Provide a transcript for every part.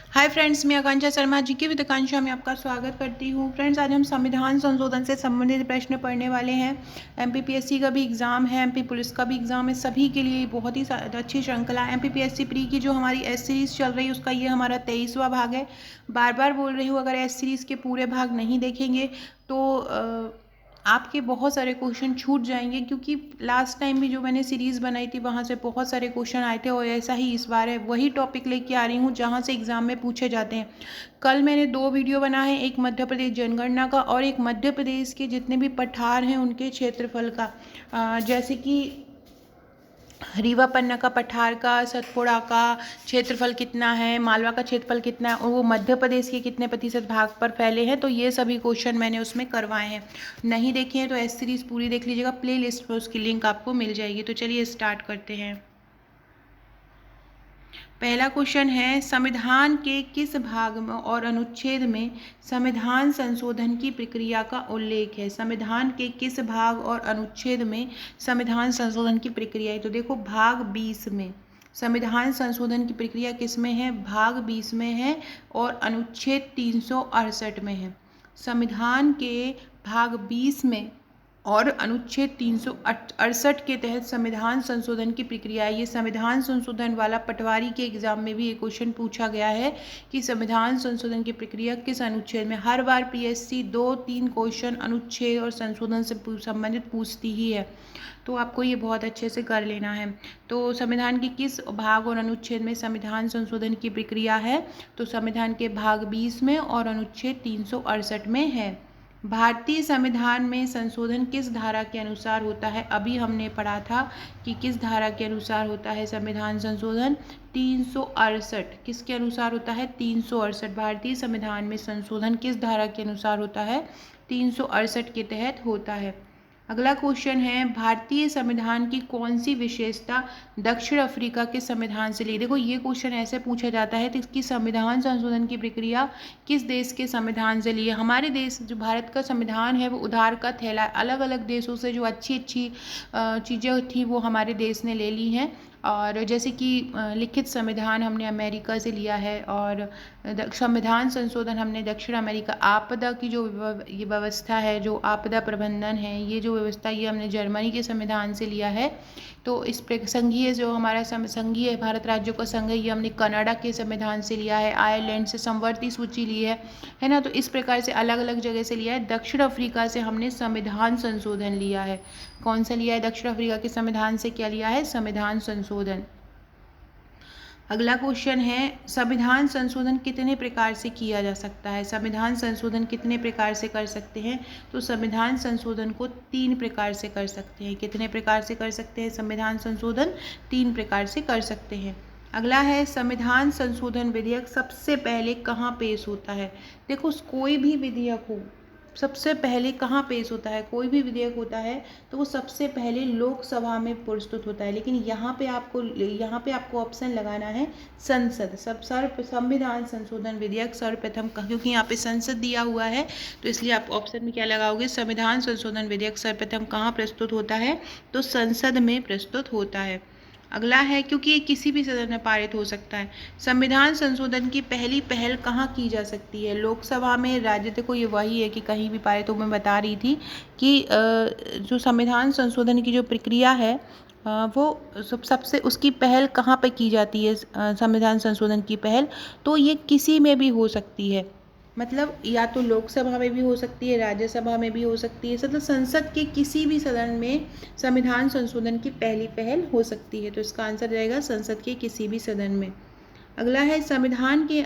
Hi friends, मैं आकांक्षा शर्मा जी की with आकांक्षा में आपका स्वागत करती हूँ। फ्रेंड्स, आज हम संविधान संशोधन से संबंधित प्रश्न पढ़ने वाले हैं। एमपीपीएससी का भी एग्ज़ाम है, एमपी पुलिस का भी एग्ज़ाम है, सभी के लिए बहुत ही अच्छी श्रृंखला है। एमपीपीएससी प्री की जो हमारी एस सीरीज़ चल रही है उसका ये हमारा 23वां भाग है। बार बार बोल रही हूँ, अगर एस सीरीज़ के पूरे भाग नहीं देखेंगे तो आपके बहुत सारे क्वेश्चन छूट जाएंगे, क्योंकि लास्ट टाइम भी जो मैंने सीरीज़ बनाई थी वहाँ से बहुत सारे क्वेश्चन आए थे और ऐसा ही इस बार है। वही टॉपिक लेके आ रही हूँ जहाँ से एग्ज़ाम में पूछे जाते हैं। कल मैंने 2 वीडियो बनाए हैं, एक मध्य प्रदेश जनगणना का और एक मध्य प्रदेश के जितने भी पठार हैं उनके क्षेत्रफल का। जैसे कि रीवा पन्ना का पठार का, सतपुड़ा का क्षेत्रफल कितना है, मालवा का क्षेत्रफल कितना है और वो मध्य प्रदेश के कितने प्रतिशत भाग पर फैले हैं। तो ये सभी क्वेश्चन मैंने उसमें करवाए हैं। नहीं देखे हैं तो एस सीरीज़ पूरी देख लीजिएगा, प्ले लिस्ट पर उसकी लिंक आपको मिल जाएगी। तो चलिए स्टार्ट करते हैं। पहला क्वेश्चन है, संविधान के किस भाग में और अनुच्छेद में संविधान संशोधन की प्रक्रिया का उल्लेख है। संविधान के किस भाग और अनुच्छेद में संविधान संशोधन की प्रक्रिया है। तो देखो, भाग 20 में संविधान संशोधन की प्रक्रिया किस में है, भाग 20 में है और अनुच्छेद 368 में है। संविधान के भाग 20 में और अनुच्छेद 368 के तहत संविधान संशोधन की प्रक्रिया है। ये संविधान संशोधन वाला पटवारी के एग्जाम में भी ये क्वेश्चन पूछा गया है कि संविधान संशोधन की प्रक्रिया किस अनुच्छेद में। हर बार पीएससी 2-3 क्वेश्चन अनुच्छेद और संशोधन से संबंधित पूछती ही है, तो आपको ये बहुत अच्छे से कर लेना है। तो संविधान के किस भाग और अनुच्छेद में संविधान संशोधन की प्रक्रिया है, तो संविधान के भाग 20 में और अनुच्छेद 368 में है। भारतीय संविधान में संशोधन किस धारा के अनुसार होता है। अभी हमने पढ़ा था कि किस धारा के अनुसार होता है संविधान संशोधन, 368। किसके अनुसार होता है, 368। भारतीय संविधान में संशोधन किस धारा के अनुसार होता है, 368 के तहत होता है। अगला क्वेश्चन है, भारतीय संविधान की कौन सी विशेषता दक्षिण अफ्रीका के संविधान से ली। देखो, ये क्वेश्चन ऐसे पूछा जाता है कि संविधान संशोधन की प्रक्रिया किस देश के संविधान से ली है। हमारे देश जो भारत का संविधान है वो उधार का थैला, अलग अलग देशों से जो अच्छी अच्छी चीज़ें थी वो हमारे देश ने ले ली हैं। और जैसे कि लिखित संविधान हमने अमेरिका से लिया है और संविधान संशोधन हमने दक्षिण अमेरिका। आपदा की जो ये व्यवस्था है, जो आपदा प्रबंधन है, ये जो व्यवस्था ये हमने जर्मनी के संविधान से लिया है। तो इस संघीय जो हमारा संघीय भारत राज्यों का संघ है, ये हमने कनाडा के संविधान से लिया है। आयरलैंड से समवर्ती सूची ली है ना। तो इस प्रकार से अलग अलग जगह से लिया है। दक्षिण अफ्रीका से हमने संविधान संशोधन लिया है। कौन सा लिया है, दक्षिण अफ्रीका के संविधान से क्या लिया है, संविधान संशोधन। अगला क्वेश्चन है, संविधान संशोधन कितने प्रकार से किया जा सकता है। संविधान संशोधन कितने प्रकार से कर सकते हैं, तो संविधान संशोधन को 3 प्रकार से कर सकते हैं। कितने प्रकार से कर सकते हैं संविधान संशोधन, 3 प्रकार से कर सकते हैं। अगला है, संविधान संशोधन विधेयक सबसे पहले कहाँ पेश होता है। देखो, कोई भी विधेयक हो सबसे पहले कहाँ पेश होता है, कोई भी विधेयक होता है तो वो सबसे पहले लोकसभा में प्रस्तुत होता है। लेकिन यहाँ पे आपको ऑप्शन लगाना है संसद। संविधान संशोधन विधेयक सर्वप्रथम, क्योंकि यहाँ पे संसद दिया हुआ है तो इसलिए आप ऑप्शन में क्या लगाओगे, संविधान संशोधन विधेयक सर्वप्रथम कहाँ प्रस्तुत होता है, तो संसद में प्रस्तुत होता है। अगला है, क्योंकि ये किसी भी सदन में पारित हो सकता है। संविधान संशोधन की पहली पहल कहाँ की जा सकती है, लोकसभा में, राज्य। देखो, ये वही है कि कहीं भी पारित हो। मैं बता रही थी कि जो संविधान संशोधन की जो प्रक्रिया है वो सबसे उसकी पहल कहाँ पे की जाती है, संविधान संशोधन की पहल, तो ये किसी में भी हो सकती है। मतलब या तो लोकसभा में भी हो सकती है, राज्यसभा में भी हो सकती है, मतलब संसद के किसी भी सदन में संविधान संशोधन की पहली पहल हो सकती है। तो इसका आंसर रहेगा संसद के किसी भी सदन में। अगला है, संविधान के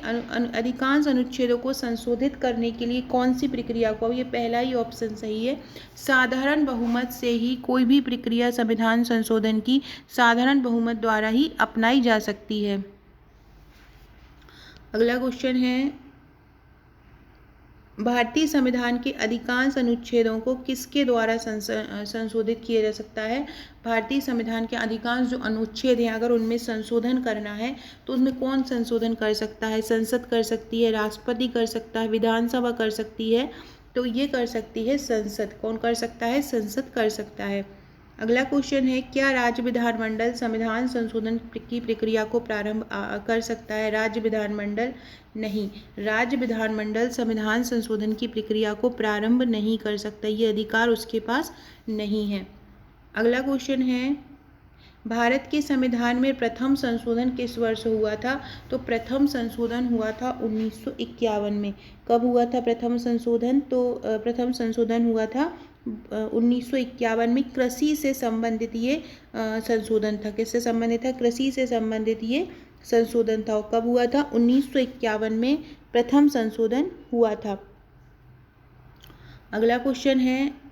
अधिकांश अनुच्छेदों को संशोधित करने के लिए कौन सी प्रक्रिया को, ये पहला ही ऑप्शन सही है, साधारण बहुमत से ही कोई भी प्रक्रिया संविधान संशोधन की साधारण बहुमत द्वारा ही अपनाई जा सकती है। अगला क्वेश्चन है, भारतीय संविधान के अधिकांश अनुच्छेदों को किसके द्वारा संशोधित किया जा सकता है। भारतीय संविधान के अधिकांश जो अनुच्छेद हैं, अगर उनमें संशोधन करना है तो उसमें कौन संशोधन कर सकता है, संसद कर सकती है, राष्ट्रपति कर सकता है, विधानसभा कर सकती है। तो ये कर सकती है संसद। कौन कर सकता है, संसद कर सकता है। अगला क्वेश्चन है, क्या राज्य विधानमंडल संविधान संशोधन की प्रक्रिया को प्रारंभ कर सकता है? राज्य विधानमंडल नहीं, राज्य विधानमंडल संविधान संशोधन की प्रक्रिया को प्रारंभ नहीं कर सकता, ये अधिकार उसके पास नहीं है। अगला क्वेश्चन है, भारत के संविधान में प्रथम संशोधन किस वर्ष हुआ था? तो प्रथम संशोधन हुआ था 1951 में। कब हुआ था प्रथम संशोधन? तो प्रथम संशोधन हुआ था 1951 में। कृषि से संबंधित ये संशोधन था। किससे संबंधित था? कृषि से संबंधित ये संशोधन था। और कब हुआ था? 1951 में प्रथम संशोधन हुआ था। अगला क्वेश्चन है,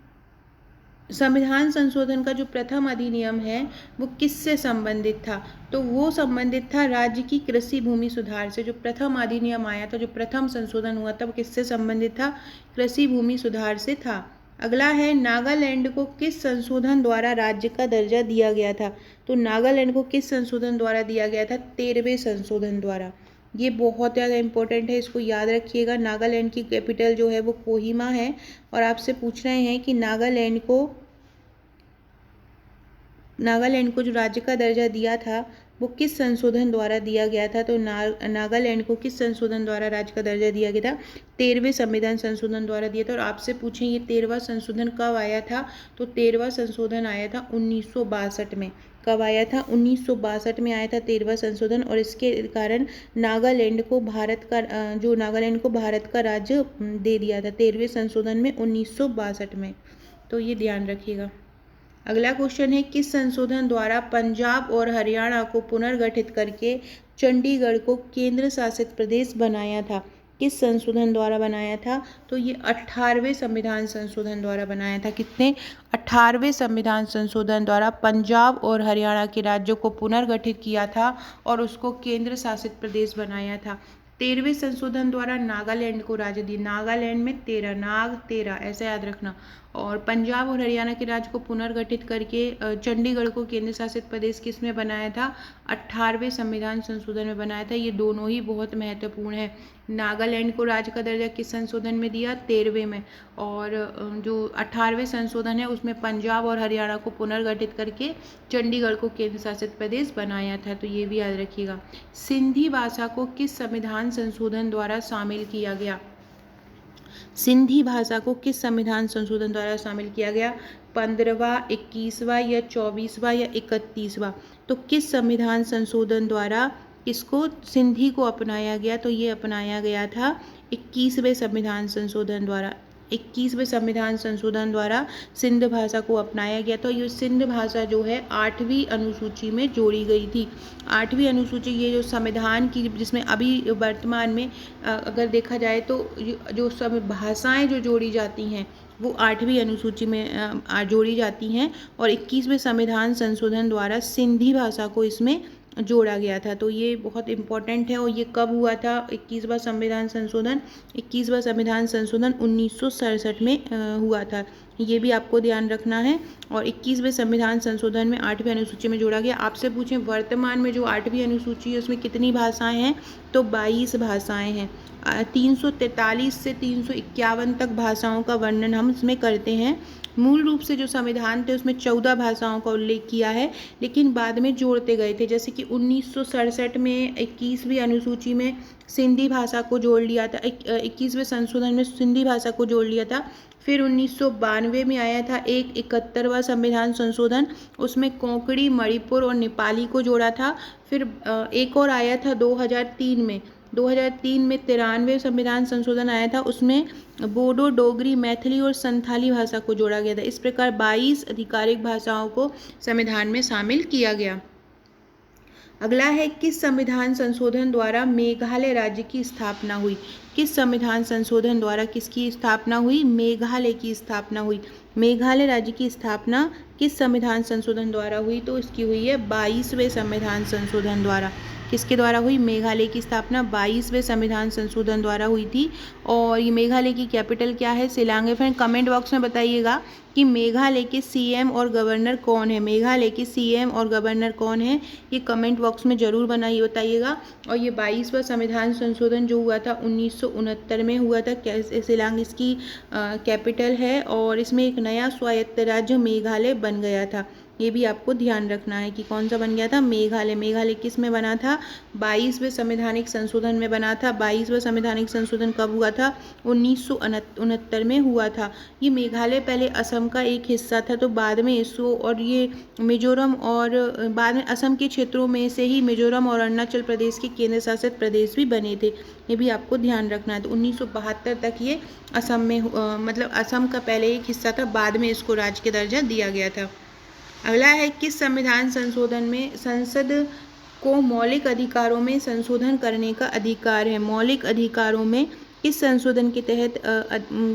संविधान संशोधन का जो प्रथम अधिनियम है वो किससे संबंधित था? तो वो संबंधित था राज्य की कृषि भूमि सुधार से। जो प्रथम अधिनियम आया था, जो प्रथम संशोधन हुआ था, वो किससे संबंधित था? कृषि भूमि सुधार से था। अगला है, नागालैंड को किस संशोधन द्वारा राज्य का दर्जा दिया गया था? तो नागालैंड को किस संशोधन द्वारा दिया गया था? 13वें संशोधन द्वारा। ये बहुत ज़्यादा इंपॉर्टेंट है, इसको याद रखिएगा। नागालैंड की कैपिटल जो है वो कोहिमा है, और आपसे पूछ रहे हैं कि नागालैंड को जो राज्य का दर्जा दिया था वो किस संशोधन द्वारा दिया गया था? तो नागालैंड को किस संशोधन द्वारा राज्य का दर्जा दिया गया था? 13वें संविधान संशोधन द्वारा दिया था। और आपसे पूछें ये 13वां संशोधन कब आया था? तो 13वां संशोधन आया था 1962 में। कब आया था? 1962 में आया था 13वां संशोधन। और इसके कारण नागालैंड को भारत का राज्य दे दिया था 13वें संशोधन में 1962 में। तो ये ध्यान रखिएगा। अगला क्वेश्चन है, किस संशोधन द्वारा पंजाब और हरियाणा को पुनर्गठित करके चंडीगढ़ को केंद्र शासित प्रदेश बनाया था? किस संशोधन द्वारा बनाया था? तो ये 18वें संविधान संशोधन द्वारा बनाया था। कितने? 18वें संविधान संशोधन द्वारा पंजाब और हरियाणा के राज्यों को पुनर्गठित किया था और उसको केंद्र शासित प्रदेश बनाया था। 13वें संशोधन द्वारा नागालैंड को राज्य दिया। नागालैंड में 13, नाग 13, ऐसा याद रखना। और पंजाब और हरियाणा के राज्य को पुनर्गठित करके चंडीगढ़ को केंद्र शासित प्रदेश किस में बनाया था? 18वें संविधान संशोधन में बनाया था। ये दोनों ही बहुत महत्वपूर्ण है। नागालैंड को राज्य का दर्जा किस संशोधन में दिया? 13वें में। और जो 18वें संशोधन है उसमें पंजाब और हरियाणा को पुनर्गठित करके चंडीगढ़ को केंद्र शासित प्रदेश बनाया था। तो ये भी याद रखिएगा। सिंधी भाषा को किस संविधान संशोधन द्वारा शामिल किया गया? सिंधी भाषा को किस संविधान संशोधन द्वारा शामिल किया गया? 15वां, 21वां या 24वां या 31वां? तो किस संविधान संशोधन द्वारा इसको सिंधी को अपनाया गया? तो ये अपनाया गया था 21वें संविधान संशोधन द्वारा। 21वें संविधान संशोधन द्वारा सिंध भाषा को अपनाया गया। तो ये सिंध भाषा जो है 8वीं अनुसूची में जोड़ी गई थी। 8वीं अनुसूची, ये जो संविधान की, जिसमें अभी वर्तमान में अगर देखा जाए तो जो सब भाषाएं जो जोड़ी जाती हैं वो 8वीं अनुसूची में जोड़ी जाती हैं। और 21वें संविधान संशोधन द्वारा सिंधी भाषा को इसमें जोड़ा गया था। तो ये बहुत इम्पोर्टेंट है। और ये कब हुआ था 21वां संविधान संशोधन? 21वां संविधान संशोधन 1967 में हुआ था। ये भी आपको ध्यान रखना है। और 21वें संविधान संशोधन में 8वीं अनुसूची में जोड़ा गया। आपसे पूछें वर्तमान में जो 8वीं अनुसूची है उसमें कितनी भाषाएं हैं? तो 22 भाषाएं हैं। 343 से 351 तक भाषाओं का वर्णन हम इसमें करते हैं। मूल रूप से जो संविधान थे उसमें 14 भाषाओं का उल्लेख किया है, लेकिन बाद में जोड़ते गए थे। जैसे कि 1967 में 21वीं अनुसूची में सिंधी भाषा को जोड़ लिया था। 21वें संशोधन में सिंधी भाषा को जोड़ लिया था। फिर 1992 में आया था 71वां संविधान संशोधन, उसमें कोंकणी, मणिपुर और नेपाली को जोड़ा था। फिर एक और आया था 2003 में। 2003 में 93वें संविधान संशोधन आया था, उसमें बोडो, डोगरी, मैथिली और संथाली भाषा को जोड़ा गया था। इस प्रकार 22 आधिकारिक भाषाओं को संविधान में शामिल किया गया। अगला है, किस संविधान संशोधन द्वारा मेघालय राज्य की स्थापना हुई? किस संविधान संशोधन द्वारा किसकी स्थापना हुई? मेघालय की स्थापना हुई। मेघालय राज्य की स्थापना किस संविधान संशोधन द्वारा हुई? तो इसकी हुई है 22वें संविधान संशोधन द्वारा। किसके द्वारा हुई? मेघालय की स्थापना 22वें संविधान संशोधन द्वारा हुई थी। और ये मेघालय की कैपिटल क्या है? शिलांग है। फ्रेंड कमेंट बॉक्स में बताइएगा कि मेघालय के सीएम और गवर्नर कौन है? मेघालय के सीएम और गवर्नर कौन है? ये कमेंट बॉक्स में जरूर बताइएगा। और ये 22वां संविधान संशोधन जो हुआ था 1969 में हुआ था। शिलांग इसकी कैपिटल है और इसमें एक नया स्वायत्त राज्य मेघालय बन गया था। ये भी आपको ध्यान रखना है कि कौन सा बन गया था? मेघालय। मेघालय किस में बना था? 22वें संवैधानिक संशोधन में बना था। 22वां संवैधानिक संशोधन कब हुआ था? 1969 में हुआ था। ये मेघालय पहले असम का एक हिस्सा था, तो बाद में इसको और ये मिजोरम और बाद में असम के क्षेत्रों में से ही मिजोरम और अरुणाचल प्रदेश के केंद्र शासित प्रदेश भी बने थे। ये भी आपको ध्यान रखना है। तो 1972 तक ये असम में मतलब असम का पहले एक हिस्सा था, बाद में इसको राज्य का दर्जा दिया गया था। अगला है किस संविधान संशोधन में संसद को मौलिक अधिकारों में संशोधन करने का अधिकार है? मौलिक अधिकारों में किस संशोधन के तहत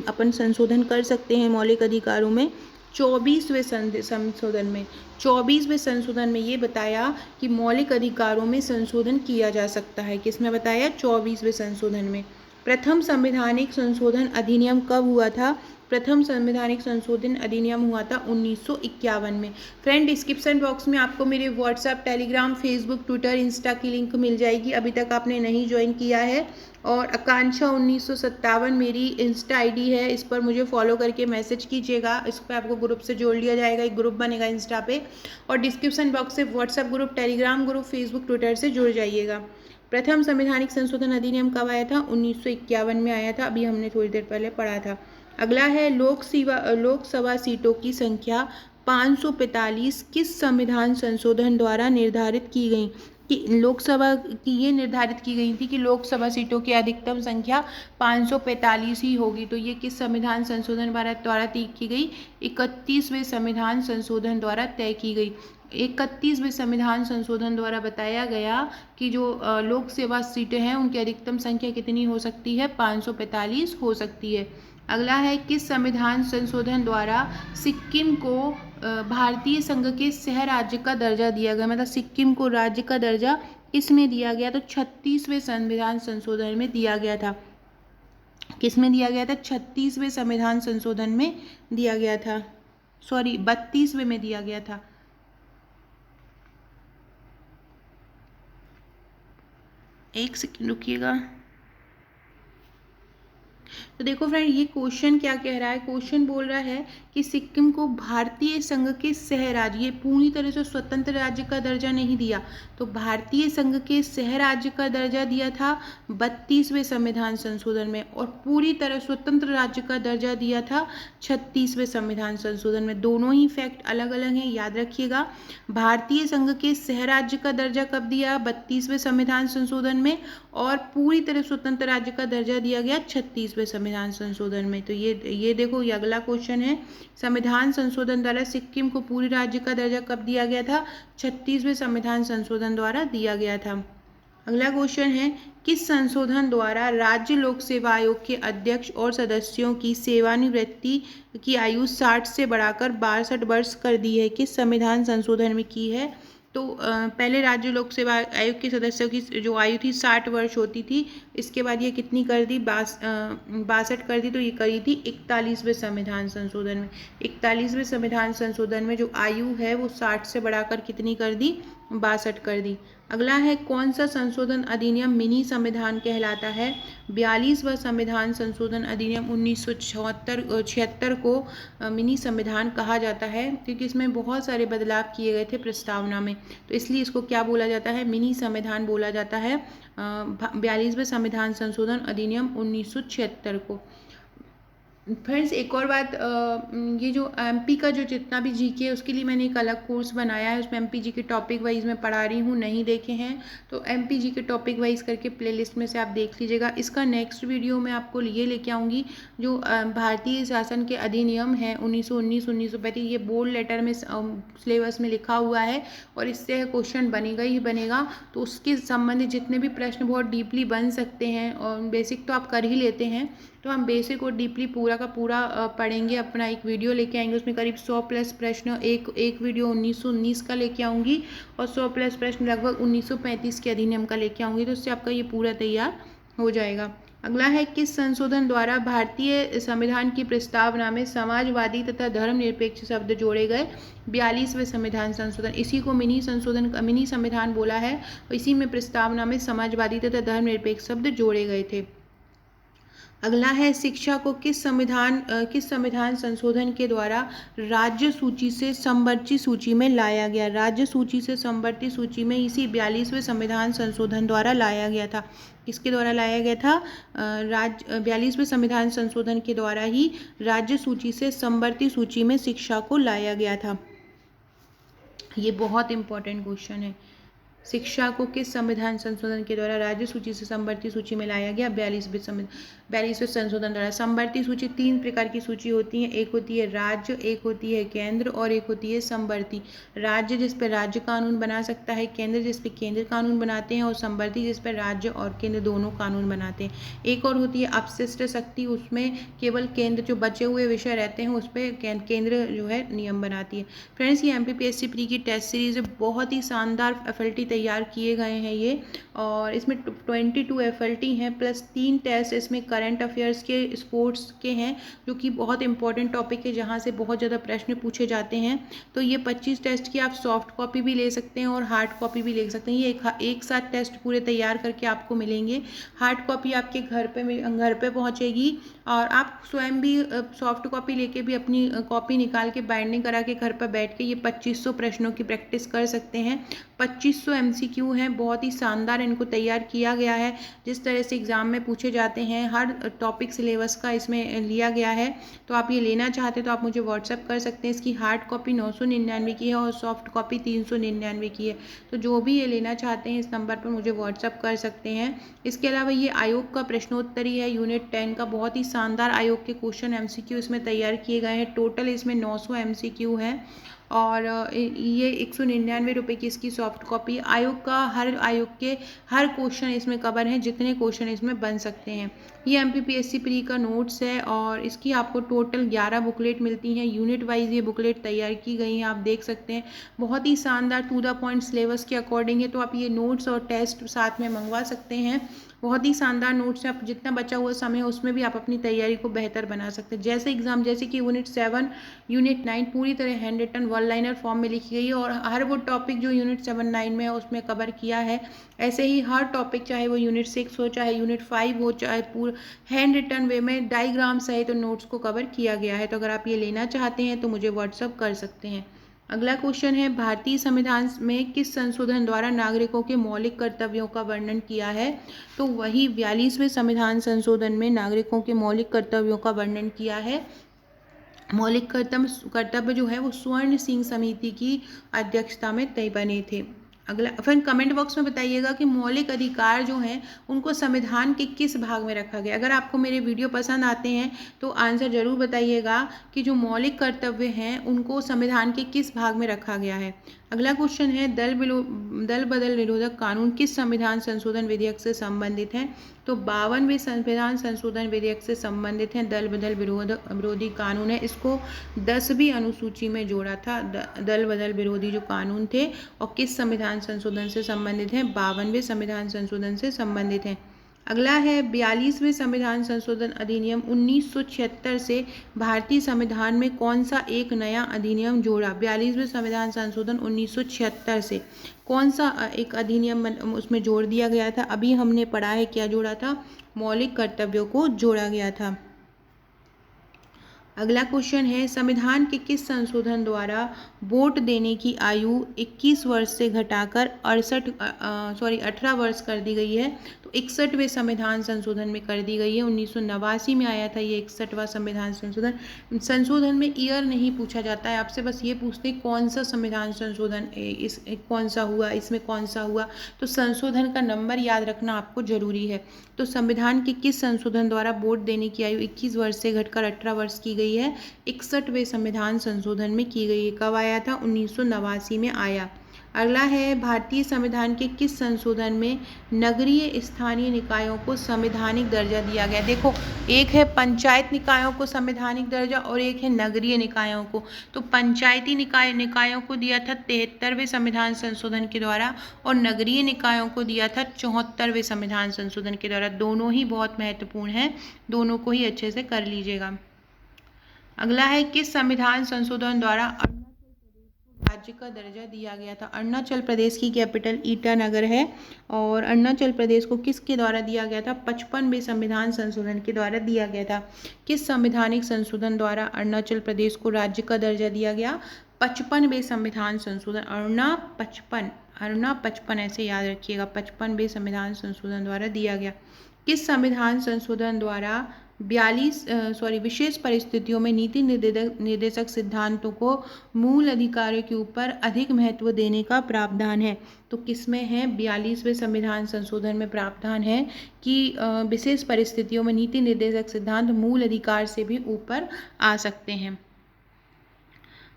अपन संशोधन कर सकते हैं मौलिक अधिकारों में? 24वें संशोधन में। 24वें संशोधन में ये बताया कि मौलिक अधिकारों में संशोधन किया जा सकता है। किसमें बताया? 24वें संशोधन में। प्रथम संवैधानिक संशोधन अधिनियम कब हुआ था? प्रथम संवैधानिक संशोधन अधिनियम हुआ था 1951 में। फ्रेंड डिस्क्रिप्शन बॉक्स में आपको मेरे WhatsApp, Telegram, Facebook, Twitter, Insta की लिंक मिल जाएगी। अभी तक आपने नहीं ज्वाइन किया है। और आकांक्षा 1957 मेरी इंस्टा आईडी है, इस पर मुझे फॉलो करके मैसेज कीजिएगा। इस पर आपको ग्रुप से जोड़ लिया जाएगा, एक ग्रुप बनेगा इंस्टा पे। और डिस्क्रिप्शन बॉक्स से WhatsApp group, Telegram group, Facebook, Twitter से जुड़ जाइएगा। प्रथम संवैधानिक संशोधन अधिनियम कब आया था? 1951 में आया था। अभी हमने थोड़ी देर पहले पढ़ा था। अगला है लोकसभा सीटों की संख्या 545 किस संविधान संशोधन द्वारा निर्धारित की गई? कि लोकसभा की ये निर्धारित की गई थी कि लोकसभा सीटों की अधिकतम संख्या 545 ही होगी। तो ये किस संविधान संशोधन द्वारा तय की गई? 31वें संविधान संशोधन द्वारा तय की गई। 31वें संविधान संशोधन द्वारा बताया गया कि जो लोकसभा सीटें हैं उनकी अधिकतम संख्या कितनी हो सकती है? 545 हो सकती है। अगला है किस संविधान संशोधन द्वारा सिक्किम को भारतीय संघ के सह राज्य का दर्जा दिया गया? मतलब सिक्किम को राज्य का दर्जा किसमें दिया गया? तो 36वें संविधान संशोधन में दिया गया था। किसमें दिया गया था? 36वें संविधान संशोधन में दिया गया था। सॉरी 32वें में दिया गया था। एक सेकंड रुकिएगा। तो देखो फ्रेंड ये क्वेश्चन क्या कह रहा है? क्वेश्चन बोल रहा है कि सिक्किम को भारतीय संघ के सह राज्य, ये पूरी तरह से स्वतंत्र राज्य का दर्जा नहीं दिया, तो भारतीय संघ के सह राज्य का दर्जा दिया था 32वें संविधान संशोधन में, और पूरी तरह स्वतंत्र राज्य का दर्जा दिया था 36वें संविधान संशोधन में। दोनों ही फैक्ट अलग अलग हैं, याद रखिएगा। भारतीय संघ के सह राज्य का दर्जा कब दिया? 32वें संविधान संशोधन में, और पूरी तरह स्वतंत्र राज्य का दर्जा दिया गया 36वें संविधान संशोधन में। तो ये देखो, ये अगला क्वेश्चन है। संविधान संशोधन द्वारा सिक्किम को पूरी राज्य का दर्जा कब दिया गया था? 36वें संविधान संशोधन द्वारा दिया गया था। अगला क्वेश्चन है किस संशोधन द्वारा राज्य लोक सेवा आयोग के अध्यक्ष और सदस्यों की सेवानिवृत्ति की आयु 60 से बढ़ाकर 62 वर्ष कर दी है? किस संविधान संशोधन में की है? तो पहले राज्य लोक सेवा आयोग के सदस्यों की जो आयु थी 60 वर्ष होती थी, इसके बाद ये कितनी कर दी? 62 कर दी। तो ये करी थी 41वें संविधान संशोधन में। 41वें संविधान संशोधन में जो आयु है वो 60 से बढ़ाकर कितनी कर दी? 62 कर दी। अगला है कौन सा संशोधन अधिनियम मिनी संविधान कहलाता है? 42वां संविधान संशोधन अधिनियम 1976 को मिनी संविधान कहा जाता है, क्योंकि इसमें बहुत सारे बदलाव किए गए थे प्रस्तावना में, तो इसलिए इसको क्या बोला जाता है? मिनी संविधान बोला जाता है 42वें संविधान संशोधन अधिनियम 1976 को। फ्रेंड्स एक और बात, ये जो एमपी का जो जितना भी जीके है उसके लिए मैंने एक अलग कोर्स बनाया है, उसमें एमपी जीके टॉपिक वाइज मैं पढ़ा रही हूँ, नहीं देखे हैं तो एमपी जीके टॉपिक वाइज करके प्लेलिस्ट में से आप देख लीजिएगा। इसका नेक्स्ट वीडियो मैं आपको ये लेके आऊँगी जो भारतीय शासन के अधिनियम हैं 1919, 1935, ये बोल्ड लेटर में सिलेबस में लिखा हुआ है और इससे क्वेश्चन बनेगा ही बनेगा। तो उसके संबंधित जितने भी प्रश्न बहुत डीपली बन सकते हैं, और बेसिक तो आप कर ही लेते हैं, तो हम बेसिक और डीपली पूरा का पूरा पढ़ेंगे, अपना एक वीडियो लेके आएंगे, उसमें करीब 100 प्लस प्रश्न, एक वीडियो 1919 का लेके आऊँगी और 100 प्लस प्रश्न लगभग 1935 के अधिनियम का लेके आऊँगी, तो उससे आपका ये पूरा तैयार हो जाएगा। अगला है, किस संशोधन द्वारा भारतीय संविधान की प्रस्तावना में समाजवादी तथा धर्मनिरपेक्ष शब्द जोड़े गए? 42वें संविधान संशोधन, इसी को मिनी संविधान बोला है। इसी में प्रस्तावना में समाजवादी तथा धर्मनिरपेक्ष शब्द जोड़े गए थे। अगला है, शिक्षा को किस संविधान संशोधन के द्वारा राज्य सूची से समवर्ती सूची में लाया गया? राज्य सूची से समवर्ती सूची में इसी 42वें संविधान संशोधन द्वारा लाया गया था। किसके द्वारा लाया गया था? 42वें संविधान संशोधन के द्वारा ही राज्य सूची से समवर्ती सूची में शिक्षा को लाया गया था। ये बहुत इंपॉर्टेंट क्वेश्चन है। शिक्षा को किस संविधान संशोधन के द्वारा राज्य सूची से समवर्ती सूची में लाया गया? 42वें संशोधन द्वारा। समवर्ती सूची 3 प्रकार की सूची होती है, एक होती है राज्य, एक होती है केंद्र और एक होती है समवर्ती। राज्य जिस पर राज्य कानून बना सकता है, केंद्र जिस पर केंद्र कानून बनाते हैं और समवर्ती जिस पर राज्य और केंद्र दोनों कानून बनाते हैं। एक और होती है अपशिष्ट शक्ति, उसमें केवल केंद्र जो बचे हुए विषय रहते हैं उस पर केंद्र जो है नियम बनाती है। फ्रेंड्स, ये MPPSC प्री की टेस्ट सीरीज बहुत ही शानदार FLT तैयार किए गए हैं ये, और इसमें 22 FLT हैं प्लस 3 टेस्ट इसमें करंट अफेयर्स के, स्पोर्ट्स के हैं, जो कि बहुत इंपॉर्टेंट टॉपिक है जहाँ से बहुत ज़्यादा प्रश्न पूछे जाते हैं। तो ये 25 टेस्ट की आप सॉफ्ट कॉपी भी ले सकते हैं और हार्ड कॉपी भी ले सकते हैं। ये एक साथ टेस्ट पूरे तैयार करके आपको मिलेंगे। हार्ड कॉपी आपके घर पे पहुँचेगी और आप स्वयं भी सॉफ्ट कॉपी लेके भी अपनी कॉपी निकाल के बाइंडिंग करा के घर पर बैठ के ये 2500 प्रश्नों की प्रैक्टिस कर सकते हैं। 2500 MCQ हैं, बहुत ही शानदार इनको तैयार किया गया है। जिस तरह से एग्ज़ाम में पूछे जाते हैं, हर टॉपिक सिलेबस का इसमें लिया गया है। तो आप ये लेना चाहते हैं तो आप मुझे व्हाट्सअप कर सकते हैं। इसकी हार्ड कॉपी 999 की है और सॉफ्ट कॉपी 399 की है। तो जो भी ये लेना चाहते हैं इस नंबर पर मुझे व्हाट्सअप कर सकते हैं। इसके अलावा ये आयोग का प्रश्नोत्तरी है, यूनिट 10 का। बहुत ही शानदार आयोग के क्वेश्चन MCQ इसमें तैयार किए गए हैं। टोटल इसमें 900 MCQ है और ये 199 रुपये की इसकी सॉफ्ट कॉपी। आयोग का आयोग के हर क्वेश्चन इसमें कवर हैं, जितने क्वेश्चन इसमें बन सकते हैं। ये MPPSC प्री का नोट्स है और इसकी आपको टोटल 11 बुकलेट मिलती हैं। यूनिट वाइज ये बुकलेट तैयार की गई हैं, आप देख सकते हैं। बहुत ही शानदार टू द पॉइंट सिलेबस के अकॉर्डिंग है, तो आप ये नोट्स और टेस्ट साथ में मंगवा सकते हैं। बहुत ही शानदार नोट्स है, आप जितना बचा हुआ समय है उसमें भी आप अपनी तैयारी को बेहतर बना सकते हैं। जैसे कि यूनिट 7, यूनिट 9 पूरी तरह handwritten one liner form में लिखी गई है और हर वो टॉपिक जो यूनिट 7, 9 में है उसमें कवर किया है। ऐसे ही हर टॉपिक, चाहे वो यूनिट 6 हो, चाहे यूनिट 5 हो, चाहे पूरा हैंड रिटन वे में डायग्राम सहित तो नोट्स को कवर किया गया है। तो अगर आप ये लेना चाहते हैं तो मुझे व्हाट्सअप कर सकते हैं। अगला क्वेश्चन है, भारतीय संविधान में किस संशोधन द्वारा नागरिकों के मौलिक कर्तव्यों का वर्णन किया है? तो वही 42वें संविधान संशोधन में नागरिकों के मौलिक कर्तव्यों का वर्णन किया है। मौलिक कर्तव्य जो है वो स्वर्ण सिंह समिति की अध्यक्षता में तय बने थे। अगला, फिर कमेंट बॉक्स में बताइएगा कि मौलिक अधिकार जो हैं उनको संविधान के किस भाग में रखा गया। अगर आपको मेरे वीडियो पसंद आते हैं तो आंसर जरूर बताइएगा कि जो मौलिक कर्तव्य हैं उनको संविधान के किस भाग में रखा गया है। अगला क्वेश्चन है, दल बदल निरोधक कानून किस संविधान संशोधन विधेयक से संबंधित है? तो 52वें संविधान संशोधन विधेयक से संबंधित है। दल बदल विरोधी कानून है, इसको 10वीं अनुसूची में जोड़ा था। दल बदल विरोधी जो कानून थे और किस संविधान संशोधन से संबंधित हैं? 52वें संविधान संशोधन से संबंधित हैं। अगला है, 42वें संविधान संशोधन अधिनियम 1976 से भारतीय संविधान में कौन सा एक नया अधिनियम जोड़ा? 42वें संविधान संशोधन 1976 से कौन सा एक अधिनियम उसमें जोड़ दिया गया था? अभी हमने पढ़ा है क्या जोड़ा था? मौलिक कर्तव्यों को जोड़ा गया था। अगला क्वेश्चन है, संविधान के किस संशोधन द्वारा वोट देने की आयु 21 वर्ष से घटाकर 18 वर्ष कर दी गई है? तो 61वें संविधान संशोधन में कर दी गई है। 1989 में आया था ये 61वां संविधान संशोधन। संशोधन में ईयर नहीं पूछा जाता है, आपसे बस ये पूछते हैं कौन सा संविधान संशोधन कौन सा हुआ, इसमें कौन सा हुआ। तो संशोधन का नंबर याद रखना आपको जरूरी है। तो संविधान के किस संशोधन द्वारा वोट देने की आयु 21 वर्ष से घटकर 18 वर्ष की गई है? 61वें संविधान संशोधन में की गई है। कब आया था? 1989 में आया। अगला है भारतीय संविधान के किस संशोधन में नगरीय स्थानीय निकायों को संवैधानिक दर्जा दिया गया। देखो, एक है पंचायत निकायों को संवैधानिक दर्जा और एक है नगरीय निकायों को। तो पंचायती निकायों को दिया था 73वें संविधान संशोधन के द्वारा और नगरीय निकायों को दिया था 74वें संविधान संशोधन के द्वारा। दोनों ही बहुत महत्वपूर्ण हैं, दोनों को ही अच्छे से कर लीजिएगा। अगला है किस संविधान संशोधन द्वारा राज्य का दर्जा दिया गया था। अरुणाचल प्रदेश की कैपिटल ईटानगर है और अरुणाचल प्रदेश को किसके द्वारा दिया गया था। 55वें संविधान संशोधन के द्वारा दिया गया था। किस संवैधानिक संशोधन द्वारा अरुणाचल प्रदेश को राज्य का दर्जा दिया गया। 55वें संविधान संशोधन। अरुणा 55 ऐसे याद रखिएगा। 55वें संविधान संशोधन द्वारा दिया गया। किस संविधान संशोधन द्वारा विशेष परिस्थितियों में नीति निर्देशक सिद्धांतों को मूल अधिकारों के ऊपर अधिक महत्व देने का प्रावधान है। तो किसमें है, 42वें संविधान संशोधन में प्रावधान है कि विशेष परिस्थितियों में नीति निर्देशक सिद्धांत मूल अधिकार से भी ऊपर आ सकते हैं।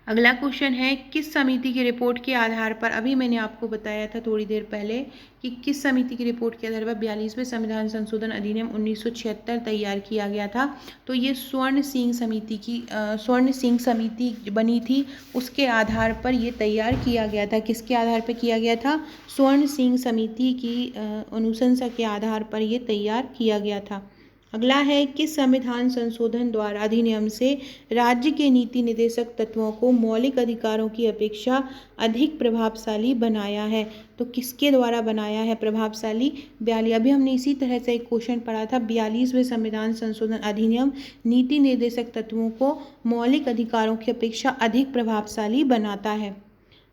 अगला क्वेश्चन है किस समिति की रिपोर्ट के आधार पर, अभी मैंने आपको बताया था थोड़ी देर पहले कि किस समिति की रिपोर्ट के आधार पर 42वें संविधान संशोधन अधिनियम 1976 तैयार किया गया था। तो ये स्वर्ण सिंह समिति बनी थी, उसके आधार पर ये तैयार किया गया था। किसके आधार पर किया गया था, स्वर्ण सिंह समिति की अनुशंसा के आधार पर ये तैयार किया गया था। अगला है किस संविधान संशोधन द्वारा अधिनियम से राज्य के नीति निर्देशक तत्वों को मौलिक अधिकारों की अपेक्षा अधिक प्रभावशाली बनाया है। तो किसके द्वारा बनाया है प्रभावशाली, अभी हमने इसी तरह से एक क्वेश्चन पढ़ा था। 42वें संविधान संशोधन अधिनियम नीति निर्देशक तत्वों को मौलिक अधिकारों की अपेक्षा अधिक प्रभावशाली बनाता है।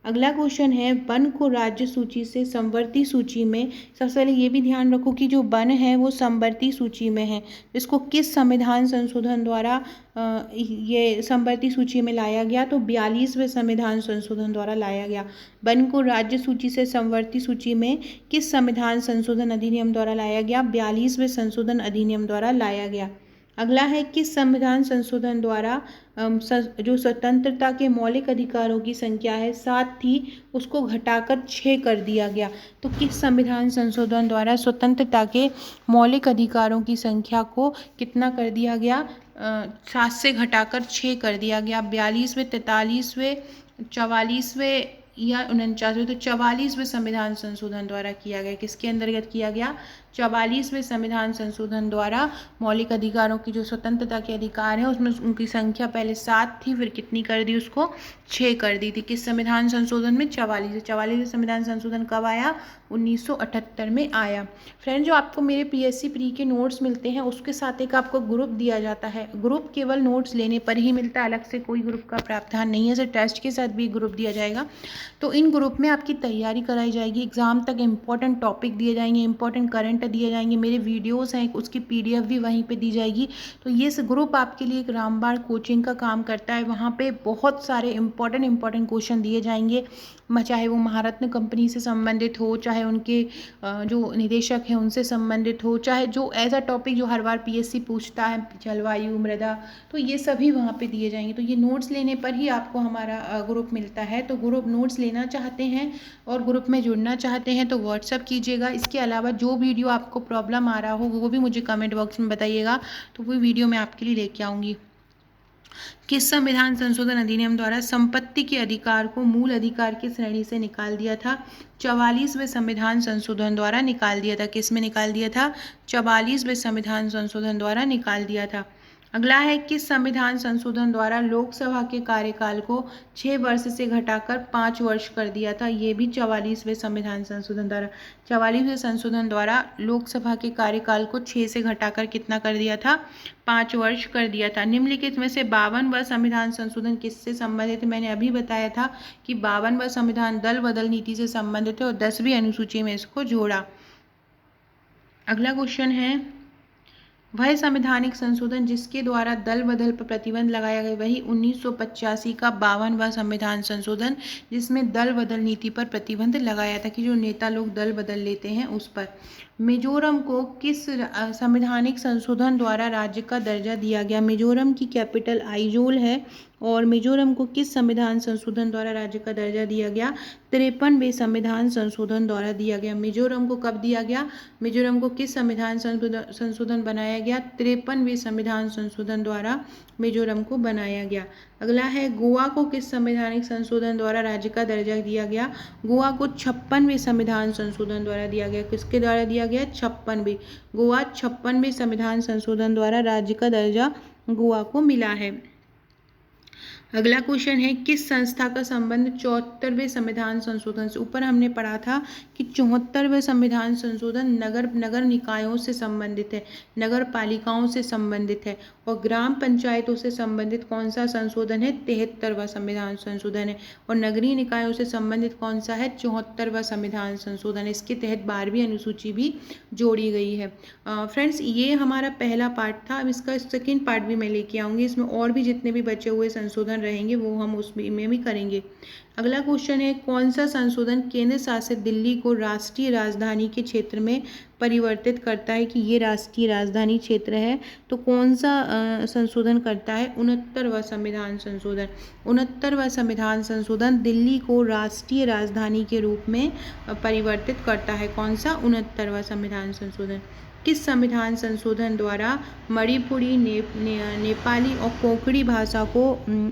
अगला क्वेश्चन है वन को राज्य सूची से समवर्ती सूची में, सबसे पहले ये भी ध्यान रखो कि जो वन है वो समवर्ती सूची में है। इसको किस संविधान संशोधन द्वारा ये समवर्ती सूची में लाया गया, तो 42वें संविधान संशोधन द्वारा लाया गया। वन को राज्य सूची से समवर्ती सूची में किस संविधान संशोधन अधिनियम द्वारा लाया गया, 42वें संशोधन अधिनियम द्वारा लाया गया। अगला है किस संविधान संशोधन द्वारा जो स्वतंत्रता के मौलिक अधिकारों की संख्या है 7 थी उसको घटाकर 6 कर दिया गया। तो किस संविधान संशोधन द्वारा स्वतंत्रता के मौलिक अधिकारों की संख्या को कितना कर दिया गया, 7 से घटाकर 6 कर दिया गया। 42वें, 43वें, 44वें या 49वें, तो 44वें संविधान संशोधन द्वारा किया गया। किसके अंतर्गत किया गया, 44वें संविधान संशोधन द्वारा मौलिक अधिकारों की जो स्वतंत्रता के अधिकार हैं उसमें उनकी संख्या पहले 7 थी, फिर कितनी कर दी, उसको 6 कर दी थी। किस संविधान संशोधन में, 44वें संविधान संशोधन कब आया, 1978 में आया। फ्रेंड, जो आपको मेरे PSC प्री के नोट्स मिलते हैं उसके साथ एक आपको ग्रुप दिया जाता है। ग्रुप केवल नोट्स लेने पर ही मिलता है, अलग से कोई ग्रुप का प्रावधान नहीं है। सर टेस्ट के साथ भी ग्रुप दिया जाएगा। तो इन ग्रुप में आपकी तैयारी कराई जाएगी, एग्जाम तक इंपॉर्टेंट टॉपिक दिए जाएंगे, इंपॉर्टेंट करंट दिए जाएंगे, मेरे वीडियोस हैं उसकी PDF भी वहीं पे दी जाएगी। तो ये ग्रुप आपके लिए एक रामबाण कोचिंग का काम करता है। वहाँ पे बहुत सारे इंपॉर्टेंट क्वेश्चन दिए जाएंगे, चाहे वो महारत्न कंपनी से संबंधित हो, चाहे उनके जो निदेशक हैं उनसे संबंधित हो, चाहे जो ऐसा टॉपिक जो हर बार PSC पूछता है, जलवायु, मृदा, तो ये सभी वहाँ पे दिए जाएंगे। तो ये नोट्स लेने पर ही आपको हमारा ग्रुप मिलता है। तो ग्रुप नोट्स लेना चाहते हैं और ग्रुप में जुड़ना चाहते हैं तो व्हाट्सअप कीजिएगा। इसके अलावा जो वीडियो आपको प्रॉब्लम आ रहा हो वो भी मुझे कमेंट बॉक्स में बताइएगा, तो वो वीडियो मैं आपके लिए लेके आऊँगी। किस संविधान संशोधन अधिनियम द्वारा संपत्ति के अधिकार को मूल अधिकार की श्रेणी से निकाल दिया था, 44वें संविधान संशोधन द्वारा निकाल दिया था। किस में निकाल दिया था, 44वें संविधान संशोधन द्वारा निकाल दिया था। अगला है किस संविधान संशोधन द्वारा लोकसभा के कार्यकाल को 6 वर्ष से घटाकर 5 वर्ष कर दिया था। ये भी 44वें संविधान संशोधन द्वारा, 44वें संशोधन द्वारा लोकसभा के कार्यकाल को 6 से घटाकर कितना कर दिया था, 5 वर्ष कर दिया था। निम्नलिखित में से 52वां संविधान संशोधन किससे संबंधित है, मैंने अभी बताया था कि 52वां संविधान दल बदल नीति से संबंधित है और 10वीं अनुसूची में इसको जोड़ा। अगला क्वेश्चन है वह संवैधानिक संशोधन जिसके द्वारा दल बदल पर प्रतिबंध लगाया गया, वही 1985 का 52वां संविधान संशोधन जिसमें दल बदल नीति पर प्रतिबंध लगाया था कि जो नेता लोग दल बदल लेते हैं उस पर। मिजोरम को किस संवैधानिक संशोधन द्वारा राज्य का दर्जा दिया गया, मिजोरम की कैपिटल आइजोल है और मिजोरम को किस संविधान संशोधन द्वारा राज्य का दर्जा दिया गया? 53वें संविधान संशोधन द्वारा दिया गया। मिजोरम को कब दिया गया? मिजोरम को किस संविधान संशोधन बनाया गया? 53वें संविधान संशोधन द्वारा मिजोरम को बनाया गया। अगला है, गोवा को किस संवैधानिक संशोधन द्वारा राज्य का दर्जा दिया गया? गोवा को 56वें संविधान संशोधन द्वारा दिया गया। किसके द्वारा दिया गया? 56वें। गोवा 56वें संविधान संशोधन द्वारा राज्य का दर्जा गोवा को मिला है। अगला क्वेश्चन है, किस संस्था का संबंध 74वें संविधान संशोधन से? ऊपर हमने पढ़ा था कि 74वें संविधान संशोधन नगर निकायों से संबंधित है, नगर पालिकाओं से संबंधित है, और ग्राम पंचायतों से संबंधित कौन सा संशोधन है? 73वां संविधान संशोधन है। और नगरीय निकायों से संबंधित कौन सा है? 74वां संविधान संशोधन। इसके तहत 12वीं अनुसूची भी जोड़ी गई है। फ्रेंड्स, ये हमारा पहला पार्ट था। अब इसका सेकेंड पार्ट भी मैं लेके आऊँगी। इसमें और भी जितने भी बचे हुए संशोधन रहेंगे वो हम उसमें भी करेंगे। अगला क्वेश्चन है, कौन सा संशोधन केंद्र शासित दिल्ली को राष्ट्रीय राजधानी के क्षेत्र में परिवर्तित करता है? कि ये राष्ट्रीय राजधानी क्षेत्र है, तो कौन सा संशोधन करता है? 69वां संविधान संशोधन। 69वां संविधान संशोधन दिल्ली को राष्ट्रीय राजधानी के रूप में परिवर्तित करता है। कौन सा? 69वां संविधान संशोधन। किस संविधान संशोधन द्वारा मणिपुरी, नेपाली और कोंकणी भाषा को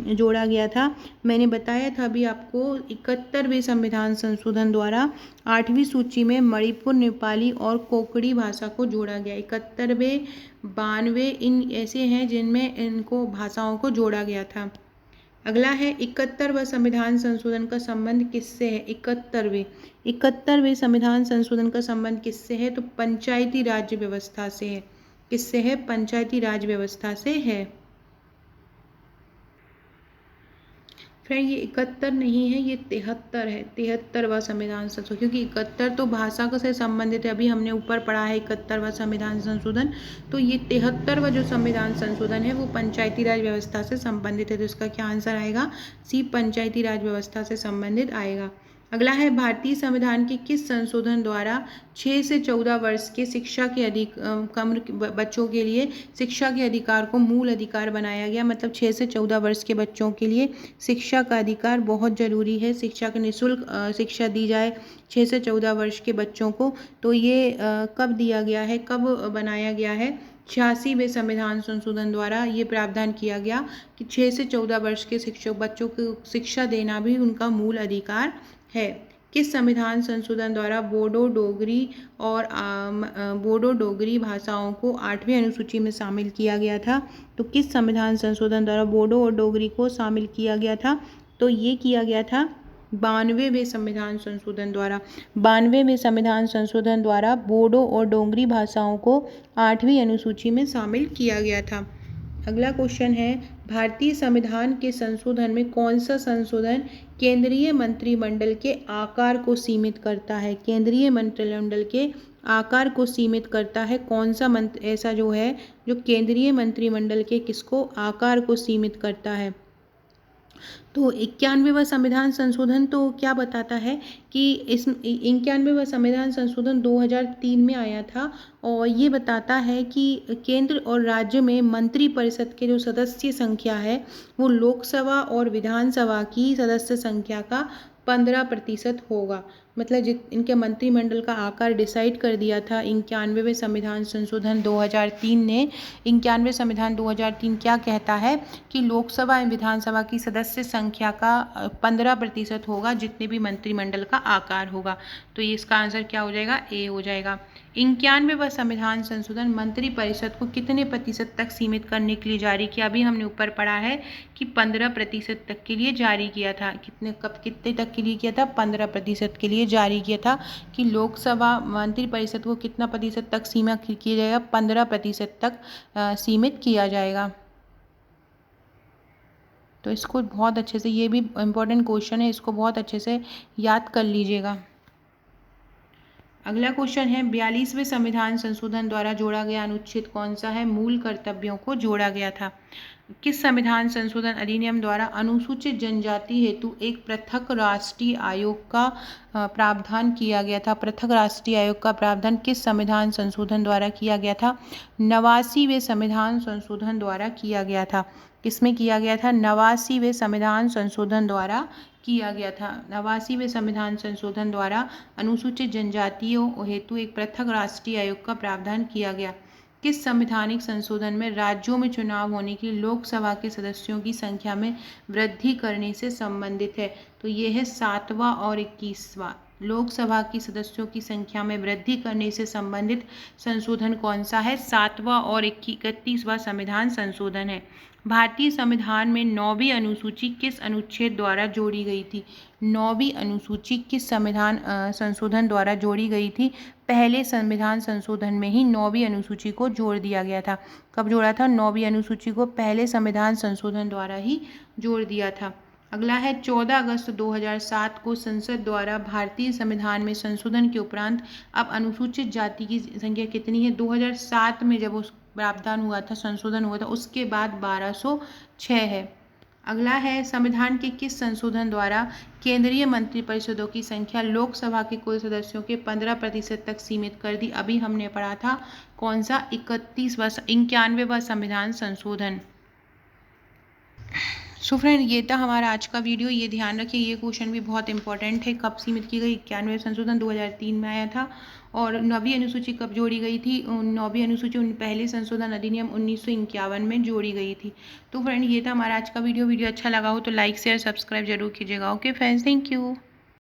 जोड़ा गया था? मैंने बताया था अभी आपको, 71वें संविधान संशोधन द्वारा 8वीं सूची में मणिपुर, नेपाली और कोंकणी भाषा को जोड़ा गया। 71वें, 92 इन ऐसे हैं जिनमें इनको भाषाओं को जोड़ा गया था। अगला है, 71वां संविधान संशोधन का संबंध किससे है? 71वें संविधान संशोधन का संबंध किससे है? तो पंचायती राज व्यवस्था से है। किससे है? पंचायती राज व्यवस्था से है। फ्रेंड, ये 71 नहीं है, ये 73 है। 73वां संविधान संशोधन, क्योंकि 71 तो भाषा से संबंधित है। अभी हमने ऊपर पढ़ा है 71वां संविधान संशोधन, तो ये 73वां जो संविधान संशोधन है वो पंचायती राज व्यवस्था से संबंधित है। तो इसका क्या आंसर आएगा? सी, पंचायती राज व्यवस्था से संबंधित आएगा। अगला है, भारतीय संविधान के किस संशोधन द्वारा 6 से 14 वर्ष के शिक्षा के कम बच्चों के लिए शिक्षा के अधिकार को मूल अधिकार बनाया गया? मतलब 6 से 14 वर्ष के बच्चों के लिए शिक्षा का अधिकार बहुत ज़रूरी है। शिक्षा की निःशुल्क शिक्षा दी जाए 6 से 14 वर्ष के बच्चों को। तो ये कब दिया गया है, कब बनाया गया है? 86वें संविधान संशोधन द्वारा ये प्रावधान किया गया कि 6 से 14 वर्ष के बच्चों को शिक्षा देना भी उनका मूल अधिकार है। किस संविधान संशोधन द्वारा बोडो, डोगरी भाषाओं को 8वीं अनुसूची में शामिल किया गया था? तो किस संविधान संशोधन द्वारा बोडो और डोगरी को शामिल किया गया था? तो ये किया गया था 92वें संविधान संशोधन द्वारा। 92वें संविधान संशोधन द्वारा बोडो और डोगरी भाषाओं को 8वीं अनुसूची में शामिल किया गया था। अगला क्वेश्चन है, भारतीय संविधान के संशोधन में कौन सा संशोधन केंद्रीय मंत्रिमंडल के आकार को सीमित करता है? केंद्रीय मंत्रिमंडल के आकार को सीमित करता है। कौन सा ऐसा जो है जो केंद्रीय मंत्रिमंडल के किसको आकार को सीमित करता है? तो 91वां संविधान संशोधन तो क्या बताता है कि इस 91वां संविधान संशोधन 2003 में आया था, और ये बताता है कि केंद्र और राज्य में मंत्री परिषद के जो सदस्य संख्या है वो लोकसभा और विधानसभा की सदस्य संख्या का 15% होगा। मतलब इनके मंत्रिमंडल का आकार डिसाइड कर दिया था 91वें संविधान संशोधन 2003 ने। 91वें संविधान 2003 क्या कहता है कि लोकसभा एवं विधानसभा की सदस्य संख्या का 15% होगा जितने भी मंत्रिमंडल का आकार होगा। तो ये इसका आंसर क्या हो जाएगा? ए हो जाएगा। 91वां संविधान संशोधन मंत्री परिषद को कितने प्रतिशत तक सीमित करने के लिए जारी किया? अभी हमने ऊपर पढ़ा है कि 15% तक के लिए जारी किया था। कितने तक के लिए किया था? 15% के लिए जारी किया था कि लोकसभा मंत्री परिषद को कितना प्रतिशत तक सीमित किया जाएगा? 15% तक सीमित किया जाएगा। तो इसको बहुत अच्छे से, ये भी इम्पोर्टेंट क्वेश्चन है, इसको बहुत अच्छे से याद कर लीजिएगा। अगला क्वेश्चन है 42वें संविधान संशोधन द्वारा जोड़ा गया अनुच्छेद कौन सा है? मूल कर्तव्यों को जोड़ा गया था। किस संविधान संशोधन अधिनियम द्वारा अनुसूचित जनजाति हेतु एक पृथक राष्ट्रीय आयोग का प्रावधान किया गया था? पृथक राष्ट्रीय आयोग का प्रावधान किस संविधान संशोधन द्वारा किया गया था? 89वें संविधान संशोधन द्वारा किया गया था। किसमें किया गया था? 89वें संविधान संशोधन द्वारा किया गया था। 89वें संविधान संशोधन द्वारा अनुसूचित जनजातियों हेतु एक पृथक राष्ट्रीय आयोग का प्रावधान किया गया। किस संवैधानिक संशोधन में राज्यों में चुनाव होने के लिए लोकसभा के सदस्यों की संख्या में वृद्धि करने से संबंधित है? तो ये है 7वां और 21वां। लोकसभा की सदस्यों की संख्या में वृद्धि करने से संबंधित संशोधन कौन सा है? 7वां और 31वां संविधान संशोधन है। भारतीय संविधान में 9वीं अनुसूची किस अनुच्छेद द्वारा जोड़ी गई थी? 9वीं अनुसूची किस संविधान संशोधन द्वारा जोड़ी गई थी? पहले संविधान संशोधन में ही 9वीं अनुसूची को जोड़ दिया गया था। कब जोड़ा था? 9वीं अनुसूची को पहले संविधान संशोधन द्वारा ही जोड़ दिया था। अगला है 14 अगस्त 2007 को संसद द्वारा भारतीय संविधान में संशोधन के उपरांत अब अनुसूचित जाति की संख्या कितनी है? 2007 में जब उस प्रावधान हुआ था, संशोधन हुआ था, उसके बाद 1206 है। अगला है संविधान के किस संशोधन द्वारा केंद्रीय मंत्रिपरिषदों की संख्या लोकसभा के कुल सदस्यों के 15% तक सीमित कर दी? अभी हमने पढ़ा था कौन सा? 91वां संविधान संशोधन। सो फ्रेंड, ये था हमारा आज का वीडियो। ये ध्यान रखिए, ये क्वेश्चन भी बहुत इंपॉर्टेंट है। कब सीमित की गई? 91वां संशोधन 2003 में आया था। और 9वीं अनुसूची कब जोड़ी गई थी? 9वीं अनुसूची पहले संशोधन अधिनियम 1951 में जोड़ी गई थी। तो फ्रेंड, ये था हमारा आज का वीडियो। वीडियो अच्छा लगा हो तो लाइक शेयर सब्सक्राइब जरूर कीजिएगा। Okay friends, thank you.